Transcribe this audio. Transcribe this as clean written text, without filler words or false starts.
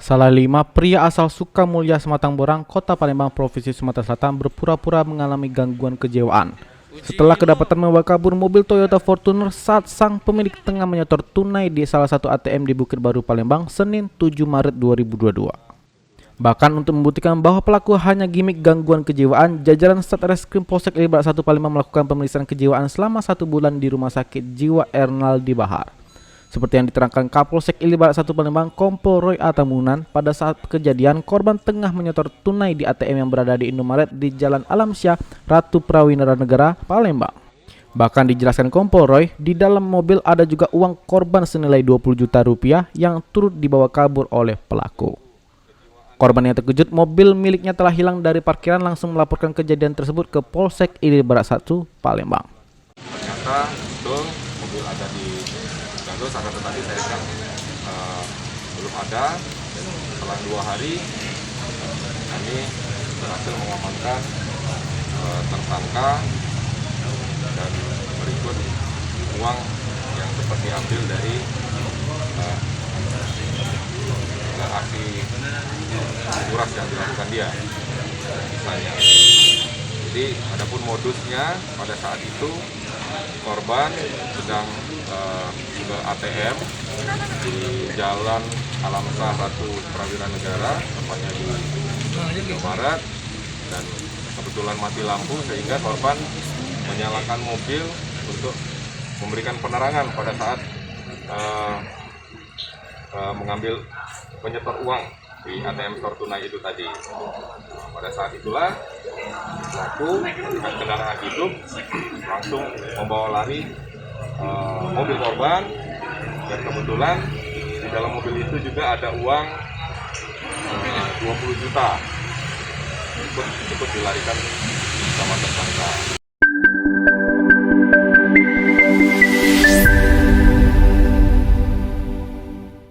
Salah 5 pria asal Sukamulya, Sematang Borang, Kota Palembang, Provinsi Sumatera Selatan berpura-pura mengalami gangguan kejiwaan setelah kedapatan membawa kabur mobil Toyota Fortuner saat sang pemilik tengah menyetor tunai di salah satu ATM di Bukit Baru, Palembang, Senin 7 Maret 2022. Bahkan untuk membuktikan bahwa pelaku hanya gimik gangguan kejiwaan, jajaran Satreskrim Polsek Ili Barat 1 Palembang melakukan pemeriksaan kejiwaan selama 1 bulan di Rumah Sakit Jiwa Ernaldi Bahar. Seperti yang diterangkan Kapolsek Ili Barat 1 Palembang, Kompol Roy Atamunan, pada saat kejadian korban tengah menyetor tunai di ATM yang berada di Indomaret di Jalan Alamsyah, Ratu Prawinara Negara, Palembang. Bahkan dijelaskan Kompol Roy, di dalam mobil ada juga uang korban senilai 20 juta rupiah yang turut dibawa kabur oleh pelaku. Korban yang terkejut mobil miliknya telah hilang dari parkiran langsung melaporkan kejadian tersebut ke Polsek Ili Barat 1 Palembang. Ternyata betul mobil ada di Gandul, sangat tadi saya kan belum ada. Dan setelah 2 hari kami berhasil mengamankan tersangka dan berikut uang yang sempat diambil dari aksi kuras yang dilakukan dia. Misalnya, jadi adapun modusnya pada saat itu korban sedang ke ATM di Jalan Alamsyah Ratu Prawinara Negara, tepatnya di Indomaret, dan kebetulan mati lampu sehingga korban menyalakan mobil untuk memberikan penerangan pada saat mengambil menyetor uang di ATM store tunai itu tadi. Pada saat itulah pelaku dengan kendaraan hidup langsung membawa lari mobil korban, dan kebetulan di dalam mobil itu juga ada uang 20 juta ikut dilarikan sama tersangka.